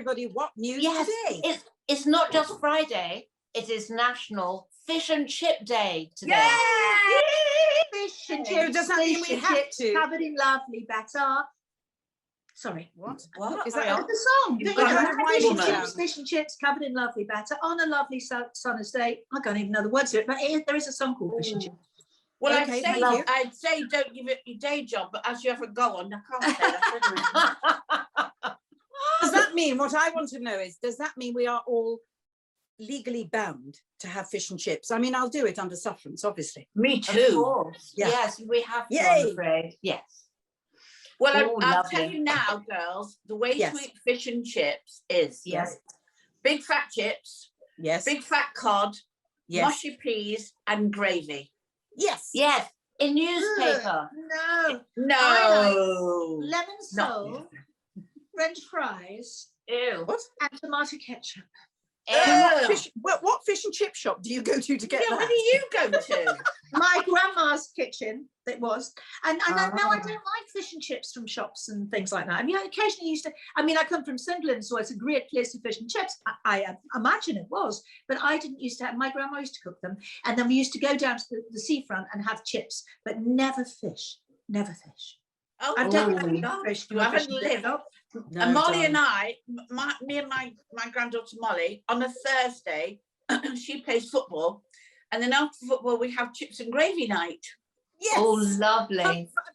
everybody what news today. It's not just Friday, it is National Fish and Chip Day today. Yay! Fish and chips. So does that mean we have to? Covered in lovely batter. Sorry. What? What? Is that The song. You've got Fish and chips covered in lovely batter on a lovely summer's day. I can't even know the words to it, but there is a song called Fish and Chips. Well, Okay, I'd say don't give it your day job, but as you ever go on, I can't say that. Does that mean, what I want to know is, does that mean we are all legally bound to have fish and chips? I mean, I'll do it under sufferance, obviously. Me Of too. course. Yeah. Yes, we have to, Yay. I'm afraid. Yes. Well, Oh, I'll lovely. tell you now, girls, the way Yes. to eat fish and chips is Yes. big fat chips, Yes. big fat cod, Yes. mushy peas and gravy. Yes. Yes. In newspaper. No. No. Lemon Not sole, French fries, Ew. What? and tomato ketchup. Ugh. What fish and chip shop do you go to get Yeah, that? where do you go to? My grandma's kitchen, it was. And I know I Ah. don't like fish and chips from shops and things like that. I mean, I occasionally used to, I come from Sunderland, so it's a great place for fish and chips. I imagine it was, but I didn't used to have, my grandma used to cook them. And then we used to go down to the seafront and have chips, but never fish, never fish. Oh, I don't Oh, like God, fish. you haven't lived. No, And Molly darling. and me and my granddaughter Molly, on a Thursday, she plays football. And then after football, we have chips and gravy night. Yes. Oh, lovely.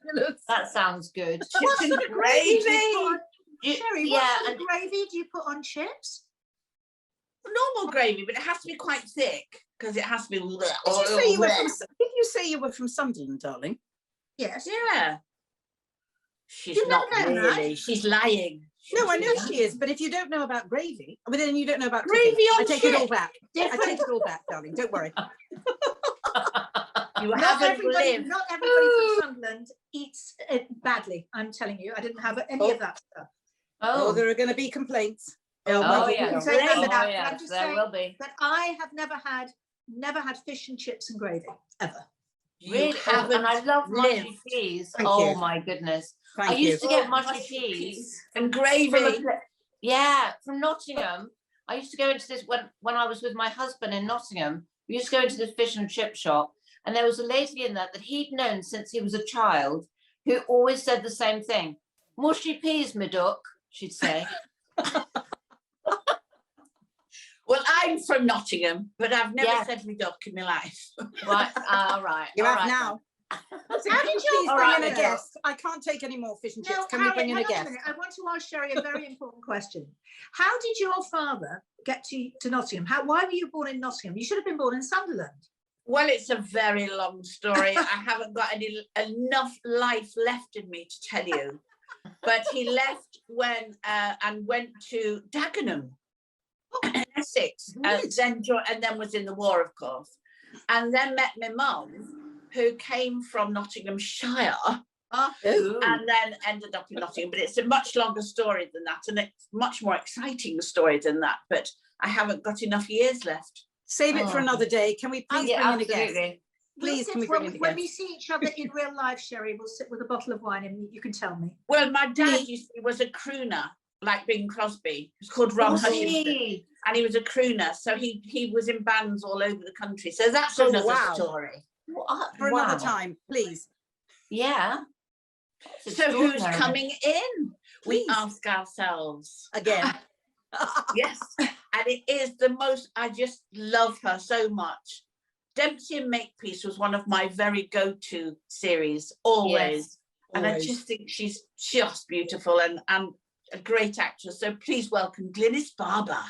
Fabulous. That sounds good. Chips What and sort of gravy do you put gravy. on? You- Sherry, yeah, what sort and of gravy do you put on chips? Normal gravy, but it has to be quite thick because it has to be. Did you say you were from Sunderland, darling? Yes. Yeah. She's You've not never known that? really. She's lying. No, I know she is, but if you don't know about gravy, but then you don't know about Gravy cooking. on I take it all chips. back. I take it all back, darling. Don't worry. You Not haven't everybody, lived. not everybody from Sunderland eats it badly. I'm telling you, I didn't have any of that stuff. Oh, oh, there are going to be complaints. oh my yeah. goodness. Say that, Oh, but I'm yes, just there saying will be. But I have never had fish and chips and gravy ever. You Really? Oh, haven't and I love mushy lived. peas. Thank Oh you. my goodness. Thank I used you. to get Oh, mushy peas and from a gravy. from Nottingham. I used to go into this when I was with my husband in Nottingham. We used to go into this fish and chip shop, and there was a lady in there that he'd known since he was a child, who always said the same thing. Mushy peas, my duck, she'd say. Well, I'm from Nottingham, but I've never Yes. said me duck in my life. Right, all right. You all have right now. How did Please your bring father- in a guest. I can't take any more fish and chips. No, Can we bring in a hang on guest? minute. I want to ask Sherry a very important question. How did your father get to Nottingham? Why were you born in Nottingham? You should have been born in Sunderland. Well, it's a very long story. I haven't got enough life left in me to tell you. But he left when and went to Dagenham, in Essex, Right. and then was in the war, of course, and then met my mum, who came from Nottinghamshire, Oh. and then ended up in Nottingham. But it's a much longer story than that, and it's much more exciting story than that. But I haven't got enough years left. Save it for Oh. another day. Can we please Yeah, bring in a guest? absolutely. Please, can we bring in a when we guest? see each other in real life, Sherry, we'll sit with a bottle of wine and you can tell me. Well, my dad, you see, was a crooner, like Bing Crosby. It was called Ron Was Hutchinson. he? And he was a crooner, so he was in bands all over the country. So that's Oh, another wow. story. What? For Wow. another time, please. Yeah. That's So who's extraordinary. coming in? We Please. ask ourselves. Again. Yes, and it is the most. I just love her so much. Dempsey and Makepeace was one of my very go-to series, always. Yes. And I Always. just think she's just beautiful and a great actress. So please welcome Glynis Barber.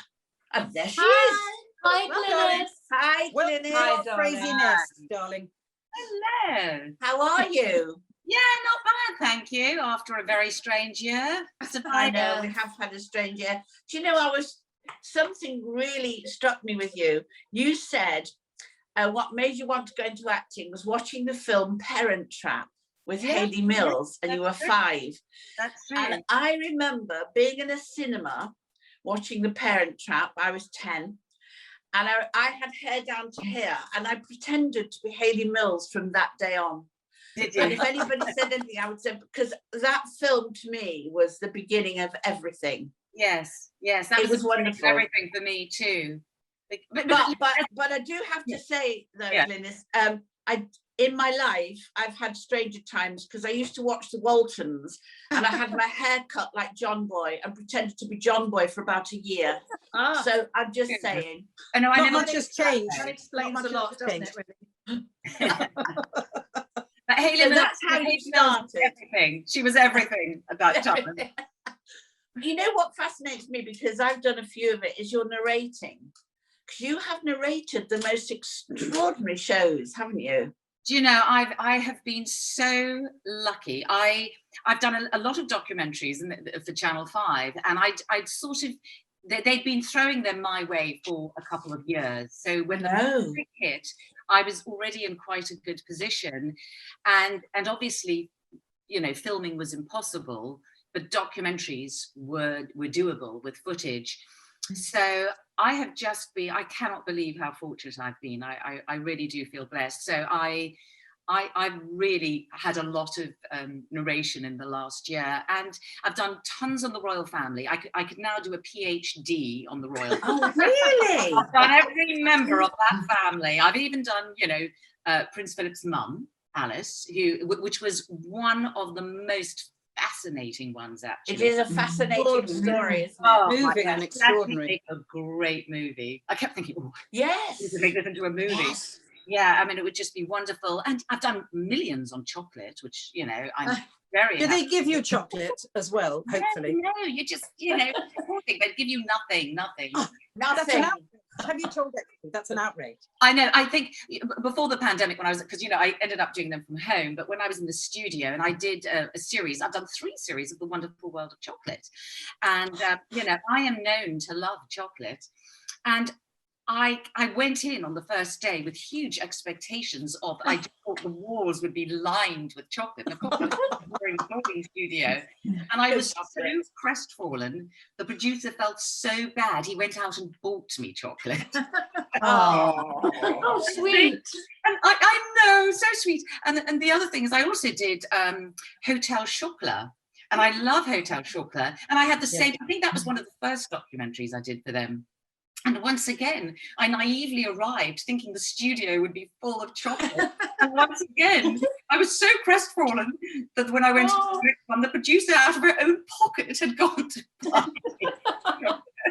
And there she is. Hi, Well Glynis. Hi, Well, Glynis. Hi, darling. crazy nest, darling. Hello. How are you? Yeah, not bad, thank you. After a very strange year. I Survived. know we have had a strange year. Do you know, something really struck me with you. You said what made you want to go into acting was watching the film Parent Trap with Yeah, Hayley Mills, and you were that's true. 5. That's true. And I remember being in a cinema watching The Parent Trap. I was 10, and I had hair down to here, and I pretended to be Hayley Mills from that day on. Did And you? if anybody said anything, I would say, because that film to me was the beginning of everything. Yes, yes, that It was was wonderful. everything for me too. But But I do have to say though, Yeah. Glynis, in my life I've had stranger times because I used to watch the Waltons and I had my hair cut like John Boy and pretended to be John Boy for about a year. So I'm just Goodness. saying. I know, I Not never much has changed. That explains Not a much lot, has doesn't changed. it, really? But Hayley So Mills, that's how you Hayley Mills was started. everything. She was everything at that time. You know what fascinates me, because I've done a few of it, is your narrating. Because you have narrated the most extraordinary shows, haven't you? Do you know, I have been so lucky. I've done a lot of documentaries for Channel 5, and I'd sort of, they'd been throwing them my way for a couple of years. So when the pandemic hit, I was already in quite a good position, and obviously, you know, filming was impossible, but documentaries were doable with footage. So I have just been, I cannot believe how fortunate I've been. I really do feel blessed. So I've really had a lot of narration in the last year, and I've done tons on the royal family. I could now do a PhD on the royal family. Oh, really? I've done every member of that family. I've even done, you know, Prince Philip's mum, Alice, which was one of the most fascinating ones, actually. It is a fascinating story, isn't it? Oh, Moving and extraordinary. A great movie. I kept thinking, oh, Yes. to make this into a movie. Yes. Yeah, I mean, it would just be wonderful. And I've done millions on chocolate, which, you know, I'm very Do happy. they give you chocolate as well, hopefully? No, you just, you know, supporting, they give you nothing. Oh, That's an Nothing. outrage. Have you told everybody? That's an outrage. I know, I think before the pandemic, when I was, because, you know, I ended up doing them from home, but when I was in the studio and I did a series, I've done 3 series of The Wonderful World of Chocolate. And, you know, I am known to love chocolate. And I went in on the first day with huge expectations of, I just thought the walls would be lined with chocolate. And of course, I was in the recording studio, and I was so crestfallen. The producer felt so bad, he went out and bought me chocolate. Oh, sweet. And I know, so sweet. And the other thing is, I also did Hotel Chocolat. And I love Hotel Chocolat. And I had the same, I think that was one of the first documentaries I did for them. And once again, I naively arrived thinking the studio would be full of chocolate. And once again, I was so crestfallen that when I went to the next one, the producer out of her own pocket had gone to buy it.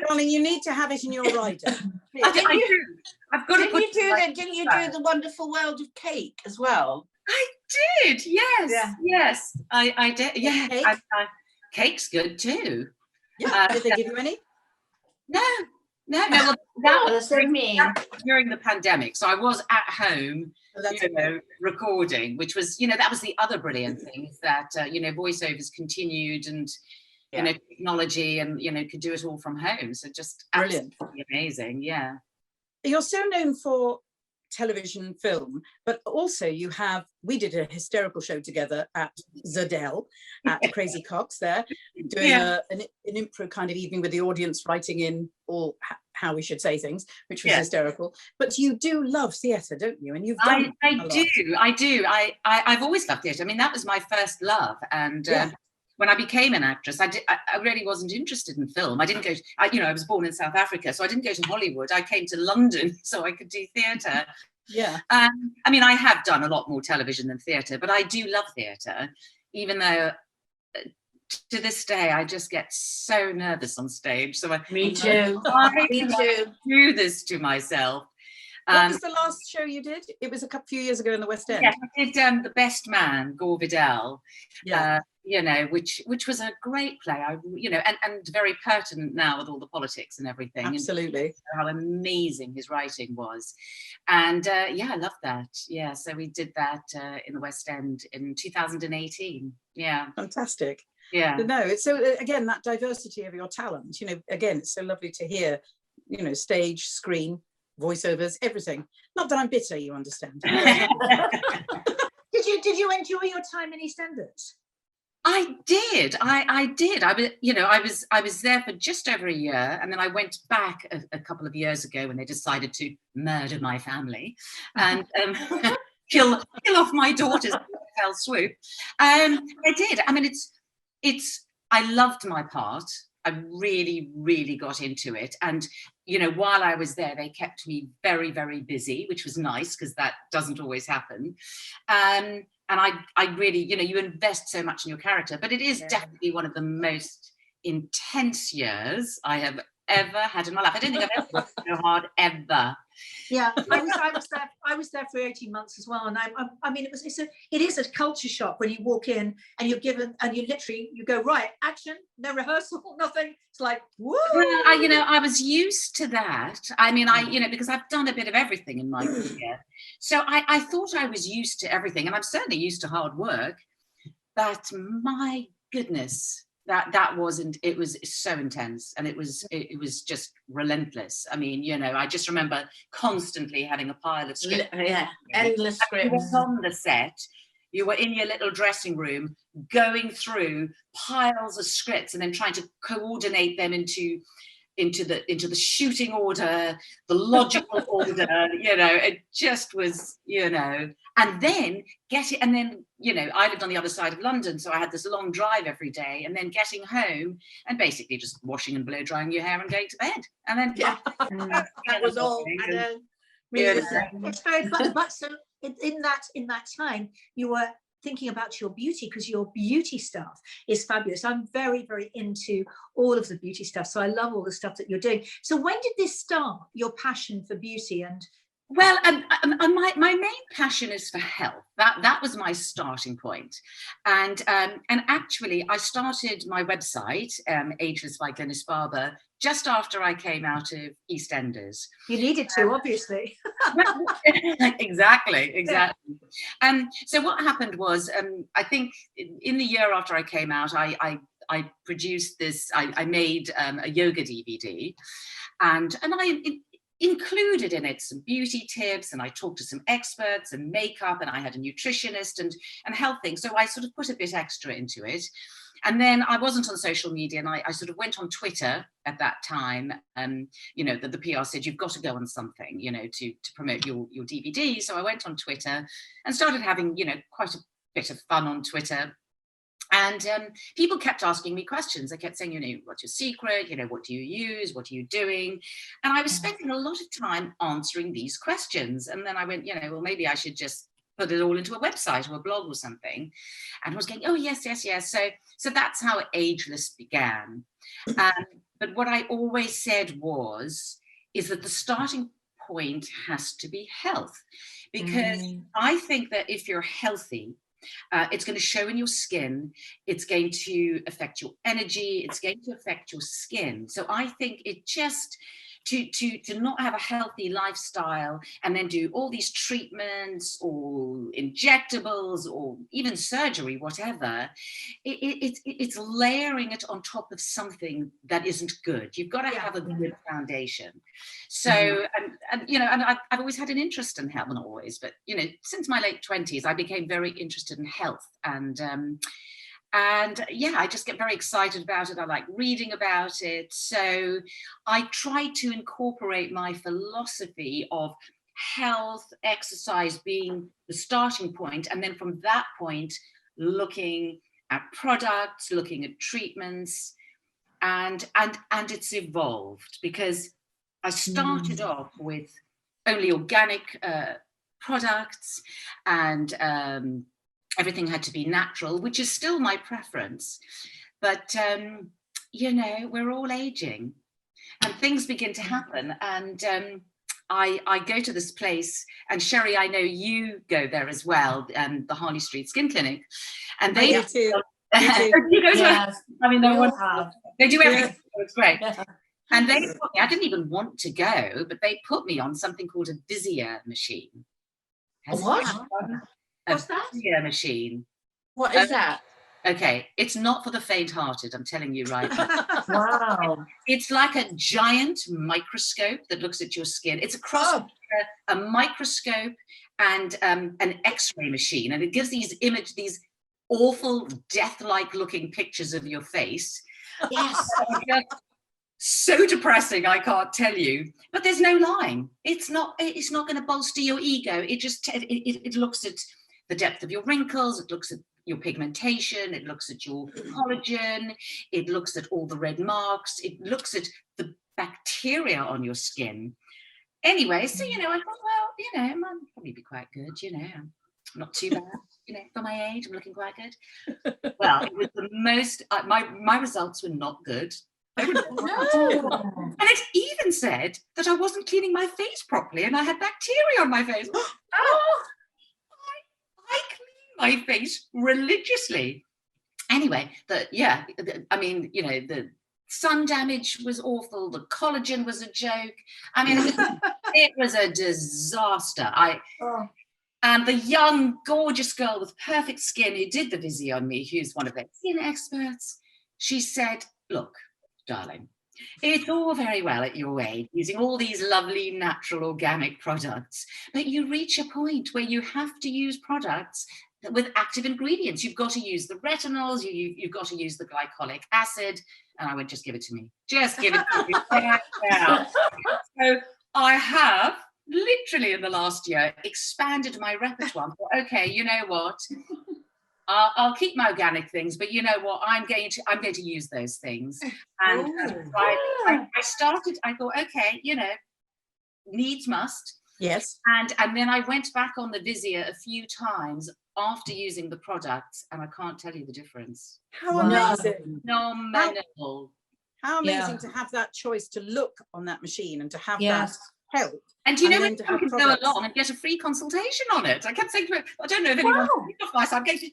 Darling, you need to have it in your rider. I do. I've got to put Didn't you do The Wonderful World of Cake as well? I did, yes. Yeah. Yes, I did. Yeah, Cake? Cake's good too. Yeah. Did they give you any? No. Well, that was so mean. during the pandemic. So I was at home, Oh, that's you know, recording, which was, you know, that was the other brilliant thing, is that, you know, voiceovers continued, and, you know, technology, and, you know, could do it all from home. So just Brilliant. absolutely amazing. Yeah. You're so known for television and film, but also you have, we did a hysterical show together at Zerdell, at Crazy Cox there, doing an improv kind of evening with the audience writing in all how we should say things, which was hysterical. But you do love theatre, don't you? And you've done I do. I've always loved theatre. I mean, that was my first love. And when I became an actress, I really wasn't interested in film. I didn't go to, you know, I was born in South Africa, so I didn't go to Hollywood. I came to London so I could do theatre. Yeah. I mean, I have done a lot more television than theatre, but I do love theatre, even though to this day I just get so nervous on stage. So Me too. Me too. Do this to myself. What was the last show you did? It was a few years ago in the West End. Yeah, I did The Best Man, Gore Vidal. Yeah. You know, which was a great play. You know, and very pertinent now with all the politics and everything. Absolutely. And how amazing his writing was. And yeah, I love that. Yeah, so we did that in the West End in 2018. Yeah. Fantastic. Yeah. No, it's so, again, that diversity of your talent, you know, again, it's so lovely to hear, you know, stage, screen, voiceovers, everything. Not that I'm bitter, you understand. Did you enjoy your time in EastEnders? I did. I did. I was, you know, I was there for just over a year, and then I went back a couple of years ago when they decided to murder my family and kill off my daughters in a fell swoop. I did. I mean, it's. I loved my part. really, really got into it. And, you know, while I was there, they kept me very, very busy, which was nice because that doesn't always happen. And I really, you know, you invest so much in your character, but it is definitely one of the most intense years I have ever had in my life. I don't think I've ever worked so hard ever. Yeah, I was there for 18 months as well, and I mean, it is a culture shock when you walk in and you're given, and you go, right, action, no rehearsal, nothing. It's like, woo. Well, I was used to that. I mean, because I've done a bit of everything in my career, so I thought I was used to everything, and I'm certainly used to hard work. But my goodness, that wasn't. It was so intense, and it was just relentless. I mean, you know, I just remember constantly having a pile of scripts. Yeah, endless scripts. You were on the set, you were in your little dressing room, going through piles of scripts, and then trying to coordinate them into the shooting order, the logical order. You know, it just was, you know. And then you know, I lived on the other side of London, so I had this long drive every day, and then getting home and basically just washing and blow drying your hair and going to bed. And then that was all. It's very fun. But so in that time, you were thinking about your beauty, because your beauty stuff is fabulous. I'm very, very into all of the beauty stuff, so I love all the stuff that you're doing. So when did this start, your passion for beauty? And well, my main passion is for health. That was my starting point. And actually, I started my website, Ageless by Glynis Barber, just after I came out of EastEnders. You needed to, obviously. Exactly. So what happened was, I think in the year after I came out, I produced this. I made a yoga DVD, and I included in it some beauty tips, and I talked to some experts and makeup, and I had a nutritionist and health things. So I sort of put a bit extra into it. And then I wasn't on social media, and I sort of went on Twitter at that time. You know, the PR said, you've got to go on something, you know, to promote your DVD. So I went on Twitter and started having, you know, quite a bit of fun on Twitter. And people kept asking me questions. They kept saying, you know, what's your secret? You know, what do you use? What are you doing? And I was spending a lot of time answering these questions. And then I went, you know, well, maybe I should just put it all into a website or a blog or something. And I was going, oh, yes. So that's how Ageless began. But what I always said is that the starting point has to be health. Because I think that if you're healthy, it's going to show in your skin, it's going to affect your energy, it's going to affect your skin. So I think it just, to not have a healthy lifestyle and then do all these treatments or injectables or even surgery, whatever, it's layering it on top of something that isn't good. You've got to have a good foundation. So, and you know, and I've always had an interest in health, not always, but, you know, since my late 20s, I became very interested in health. And yeah, I just get very excited about it. I like reading about it. So I try to incorporate my philosophy of health, exercise being the starting point. And then from that point, looking at products, looking at treatments, and it's evolved, because I started off with only organic products, and everything had to be natural, which is still my preference. But, you know, we're all aging and things begin to happen. And I go to this place, and Sherry, I know you go there as well, the Harley Street Skin Clinic. And they do too. You go to Yes. I mean, no We one, all have. they do everything. So it's great. Yeah. And they put me, I didn't even want to go, but they put me on something called a Visier machine. What? What's that? Visier machine. What is that? Okay, it's not for the faint-hearted, I'm telling you right now. Wow. It's like a giant microscope that looks at your skin. It's a cross between a microscope and an X-ray machine, and it gives these awful death-like looking pictures of your face. Yes. So depressing, I can't tell you. But there's no line. It's not going to bolster your ego. It just it looks at the depth of your wrinkles. It looks at your pigmentation, it looks at your collagen, it looks at all the red marks, it looks at the bacteria on your skin. Anyway, so, I thought, well, it might probably be quite good, not too bad, for my age, I'm looking quite good. Well, it was the most, my results were not good. They were not No. And it even said that I wasn't cleaning my face properly and I had bacteria on my face. I clean my face religiously. Anyway, the sun damage was awful. The collagen was a joke. I mean, it was a disaster. And the young, gorgeous girl with perfect skin who did the Visi on me, who's one of their skin experts, she said, look, darling, it's all very well at your age using all these lovely natural organic products, but you reach a point where you have to use products with active ingredients. You've got to use the retinols, you've got to use the glycolic acid, and I would just give it to me. Just give it to me right now. So I have literally in the last year expanded my repertoire. Okay, you know what? I'll keep my organic things, but you know what? I'm going to use those things. And I started. I thought, okay, needs must. Yes. And then I went back on the Visia a few times after using the products, and I can't tell you the difference. How amazing! Phenomenal. How amazing to have that choice to look on that machine and to have that help. And do you know when to you can go along and get a free consultation on it? I kept saying to it, I don't know if anyone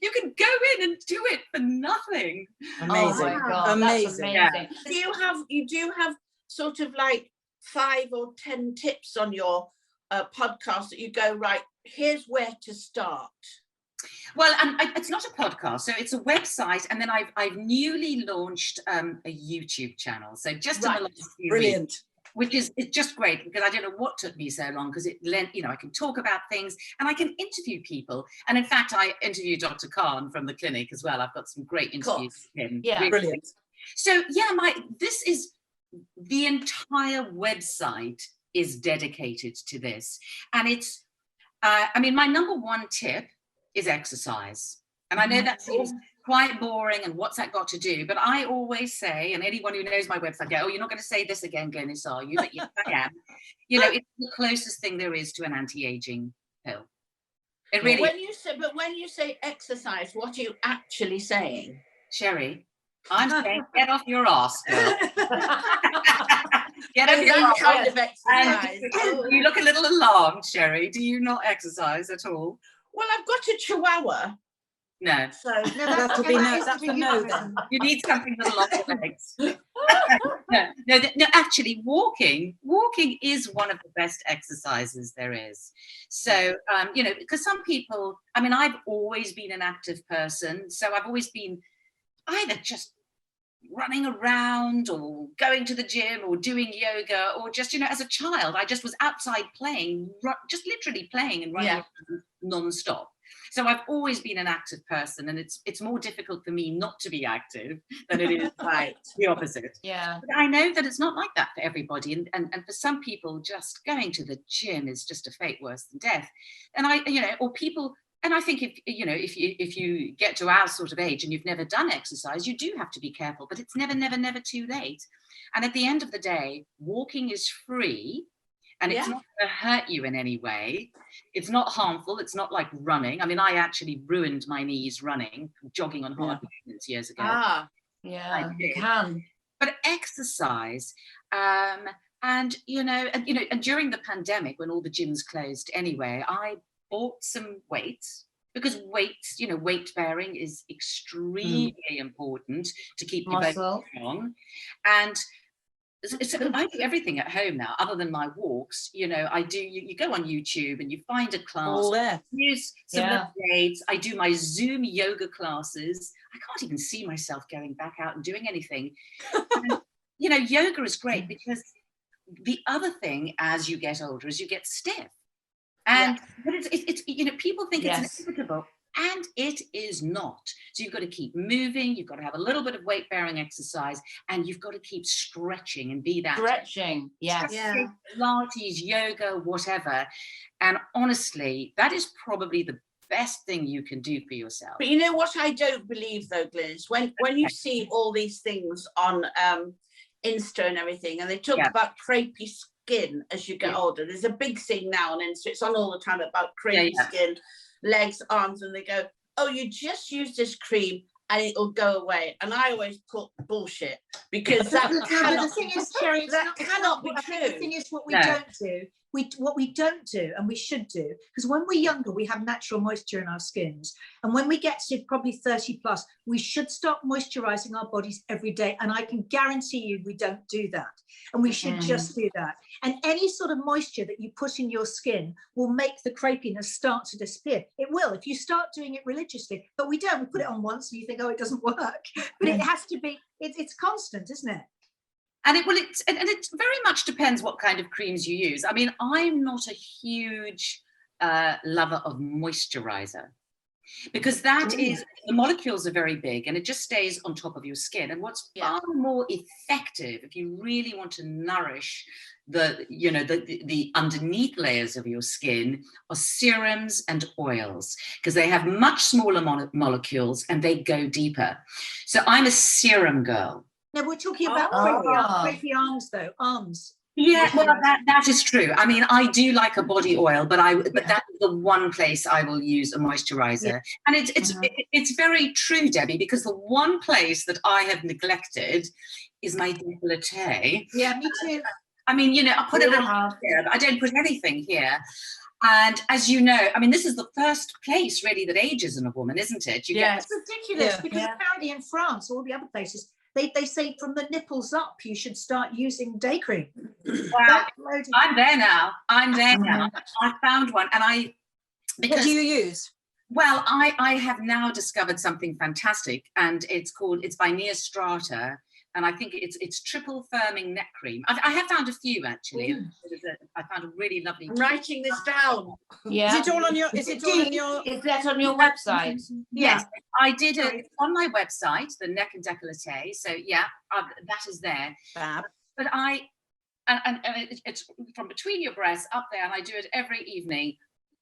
you can go in and do it for nothing. Amazing. Oh my God, amazing. That's amazing. Yeah. You do have sort of like 5 or 10 tips on your podcast that you go, right, here's where to start. Well, and it's not a podcast, so it's a website, and then I've newly launched a YouTube channel. So just in the last few weeks, which is it's just great because I don't know what took me so long, because it lent, I can talk about things and I can interview people. And in fact, I interviewed Dr. Khan from the clinic as well. I've got some great interviews with him. Yeah, brilliant. So this is the entire website is dedicated to this, and it's my number one tip is exercise. And I know that seems quite boring and what's that got to do, but I always say, and anyone who knows my website go, oh, you're not going to say this again, Glynis, are you? But yes, I am. It's the closest thing there is to an anti-aging pill. It really when you say exercise, what are you actually saying? Sherry, I'm saying get off your ass, girl. Get off your That ass. kind of exercise. You look a little alarmed, Sherry. Do you not exercise at all? Well, I've got a chihuahua. No. So that's a no then. You need something with lots of legs. No, actually, walking is one of the best exercises there is. So, because some people, I've always been an active person. So I've always been either just running around or going to the gym or doing yoga, or just, as a child, I just was outside playing, just literally playing and running non-stop. So I've always been an active person, and it's more difficult for me not to be active than it is the opposite. Yeah. But I know that it's not like that for everybody, and for some people, just going to the gym is just a fate worse than death. And or people. And I think if you get to our sort of age and you've never done exercise, you do have to be careful, but it's never, never, never too late. And at the end of the day, walking is free, and it's not going to hurt you in any way. It's not harmful. It's not like running. I actually ruined my knees running, jogging on hard movements years ago. Yeah, you can. But exercise, and during the pandemic when all the gyms closed anyway, I bought some weights, because weight bearing is extremely important to keep your body strong. And so I do everything at home now other than my walks. You go on YouTube and you find a class, all there. Use some weights. I do my Zoom yoga classes. I can't even see myself going back out and doing anything. And, yoga is great, because the other thing as you get older is you get stiff. And but it's people think it's inevitable, and it is not. So you've got to keep moving, you've got to have a little bit of weight bearing exercise, and you've got to keep stretching and be that stretching. Yes. Pilates, yoga, whatever. And honestly, that is probably the best thing you can do for yourself. But you know what I don't believe though, Glynis, when you see all these things on Insta and everything, and they talk about crepey skin as you get older. There's a big thing now on Insta, it's on all the time, about crepey skin, legs, arms, and they go, oh, you just use this cream and it'll go away. And I always put bullshit, because that cannot, the thing is, Sherry, that cannot be true. The thing is, what we don't do, what we don't do, and we should do, because when we're younger, we have natural moisture in our skins. And when we get to probably 30 plus, we should start moisturizing our bodies every day. And I can guarantee you we don't do that. And we should just do that. And any sort of moisture that you put in your skin will make the crepiness start to disappear. It will, if you start doing it religiously. But we don't. We put it on once and you think, oh, it doesn't work. But it has to be, it's constant, isn't it? And it very much depends what kind of creams you use. I mean, I'm not a huge lover of moisturizer, because that is, the molecules are very big and it just stays on top of your skin. And what's far more effective, if you really want to nourish the underneath layers of your skin, are serums and oils, because they have much smaller molecules and they go deeper. So I'm a serum girl. No, we're talking about crepey arms, though. Arms. Yeah, well, that is true. I mean, I do like a body oil, but that's the one place I will use a moisturizer. And it's very true, Debbie, because the one place that I have neglected is my décolleté. Yeah, me too. I mean, you know, I put it on here, but I don't put anything here. And as you know, I mean, this is the first place really that ages in a woman, isn't it? It's ridiculous, because apparently in France, all the other places, they say from the nipples up, you should start using day cream. Wow. I'm there now. I found one, and what do you use? Well, I have now discovered something fantastic, and it's by Neostrata, and I think it's triple firming neck cream. I have found a few actually. I found a really lovely. I'm writing this down. Yeah. Is it all on your? Is that on your website? Yes, I did it on my website, the neck and décolleté. So that is there. Fab. But it's from between your breasts up there, and I do it every evening.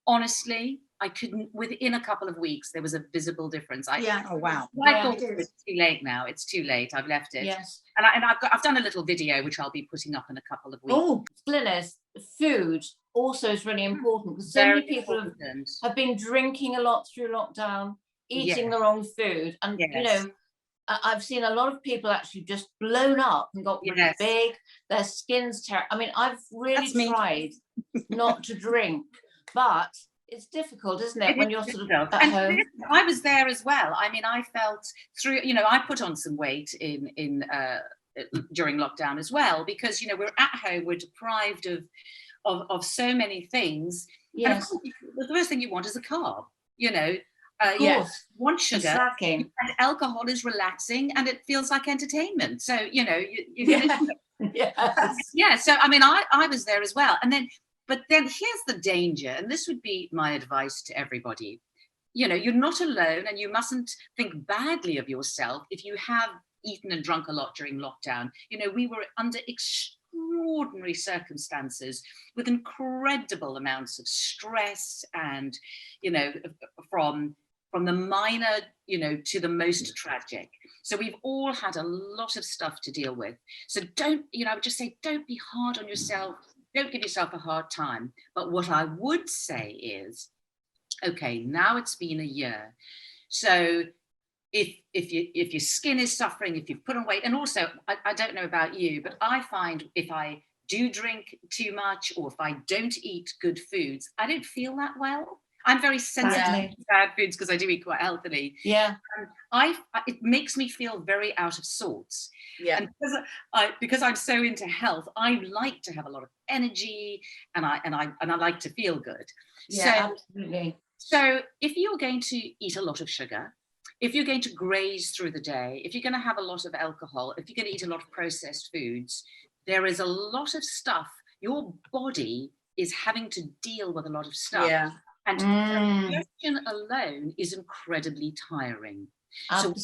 Honestly, I couldn't, within a couple of weeks, there was a visible difference. Oh, wow. I thought it was too late now. It's too late. I've left it. Yes. And I've done a little video, which I'll be putting up in a couple of weeks. Oh, Glynis, food also is really important, because so many people have been drinking a lot through lockdown, eating the wrong food. And, you know, I've seen a lot of people actually just blown up and got really big. Their skin's terrible. I mean, I've really tried not to drink. But it's difficult, isn't it, when you're sort of at home? I was there as well. I mean, I felt through, you know, I put on some weight in during lockdown as well, because, you know, we're at home, we're deprived of so many things. Yes. And of course, the first thing you want is a carb, you know. You want sugar, and alcohol is relaxing and it feels like entertainment. So, you know, you're gonna so I mean, I was there as well. But then here's the danger, and this would be my advice to everybody. You know, you're not alone, and you mustn't think badly of yourself if you have eaten and drunk a lot during lockdown. You know, we were under extraordinary circumstances with incredible amounts of stress and, you know, from the minor, you know, to the most tragic. So we've all had a lot of stuff to deal with. So I would just say, don't be hard on yourself. Don't give yourself a hard time. But what I would say is, okay, now it's been a year. So if your skin is suffering, if you've put on weight, and also, I don't know about you, but I find if I do drink too much or if I don't eat good foods, I don't feel that well. I'm very sensitive to bad foods because I do eat quite healthily. Yeah. It makes me feel very out of sorts. Yeah. And because I'm so into health, I like to have a lot of energy and I like to feel good. Yeah, absolutely. So if you're going to eat a lot of sugar, if you're going to graze through the day, if you're going to have a lot of alcohol, if you're going to eat a lot of processed foods, there is a lot of stuff. Your body is having to deal with a lot of stuff. Yeah. And digestion alone is incredibly tiring. Absolutely. So what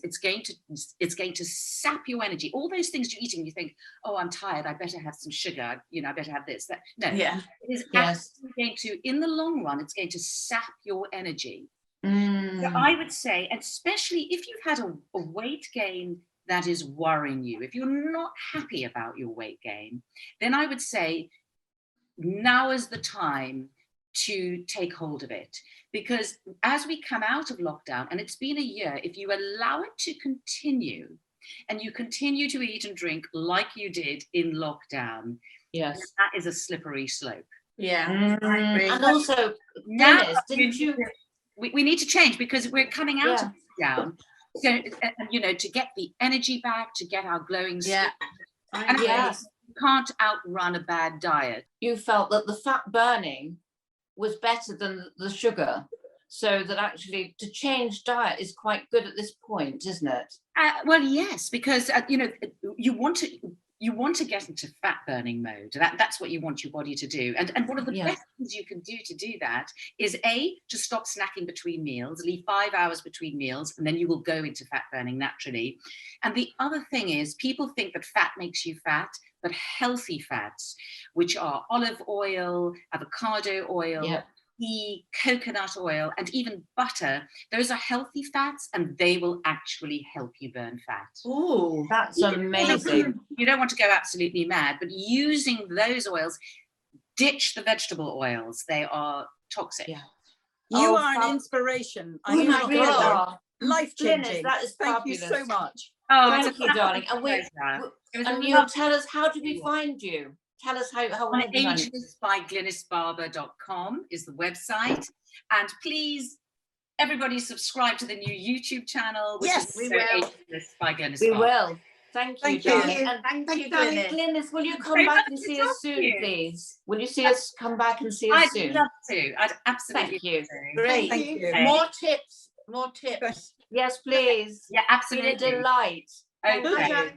it's going to do is it's going to sap your energy. All those things you're eating, you think, oh, I'm tired, I better have some sugar, you know, I better have this. That. No, Yeah. it is Yes. actually going to, in the long run, it's going to sap your energy. Mm. So I would say, especially if you've had a weight gain that is worrying you, if you're not happy about your weight gain, then I would say now is the time to take hold of it. Because as we come out of lockdown, and it's been a year, if you allow it to continue and you continue to eat and drink like you did in lockdown, Yes. that is a slippery slope. Yeah. I agree. And also, Now, Glynis, didn't you? We need to change because we're coming out Yeah. of lockdown. So, you know, to get the energy back, to get our glowing skin. Yeah. And Yes. you can't outrun a bad diet. You felt that the fat burning was better than the sugar, so that actually to change diet is quite good at this point, isn't it? Well, yes, because you know, you want to get into fat burning mode. That's what you want your body to do. And one of the Yeah. best things you can do to do that is to stop snacking between meals, leave 5 hours between meals, and then you will go into fat burning naturally. And the other thing is, people think that fat makes you fat, but healthy fats, which are olive oil, avocado oil, Yeah. ghee, coconut oil, and even butter, those are healthy fats, and they will actually help you burn fat. Ooh. That's amazing. You don't want to go absolutely mad, but using those oils, ditch the vegetable oils. They are toxic. Yeah. You Oh, are an fab- inspiration. I You mean, really really are. life Glynis, changing. that is Thank you fabulous. so much. Oh, Thank it's a you, darling. And pleasure. It was a and you lovely- tell us, how do we find you? Tell us how My we find you. agents by glynisbarber.com is the website. And please, everybody subscribe to the new YouTube channel, which Yes, is we also will. Agents by Glynis We Barber. will. Thank you, Thank you. darling. And Thank you, darling. Glynis. Glynis, will you come Very back much and to see talk us to soon, you. please? Will you see us come back and see us I'd soon? love to. I'd absolutely Thank you. love to. Great. Thank you. More tips. More tips. Yes, please. Yeah, It's been a absolutely. delight. Thank Okay. you.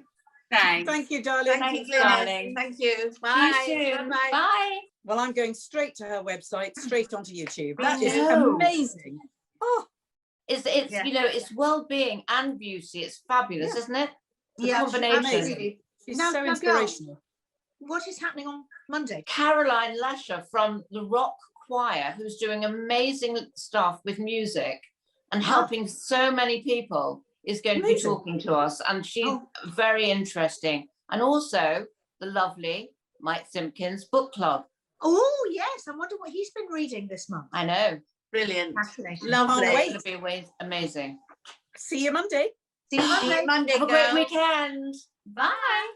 Thanks. Thank you, darling. Thank you, Thanks, Glynis. darling. Thank you. See Bye. you soon. Bye-bye. Bye. Well, I'm going straight to her website, straight onto YouTube. Me That is too. amazing. Oh, It's Yeah. you know, it's well-being and beauty. It's fabulous, Yeah. isn't it? The Yeah, combination. amazing. She's Now- so now, inspirational. What is happening on Monday? Caroline Lesher from the Rock Choir, who's doing amazing stuff with music and helping so many people, is going to be Amazing. talking to us, and she's Oh. very interesting. And also the lovely Mike Simpkins book club. Oh, yes. I wonder what he's been reading this month. I know. Brilliant. Fascinating. Lovely. Can't It's going to be amazing. See you Monday. See you See Monday. you Monday, Have a great girls. weekend. Bye.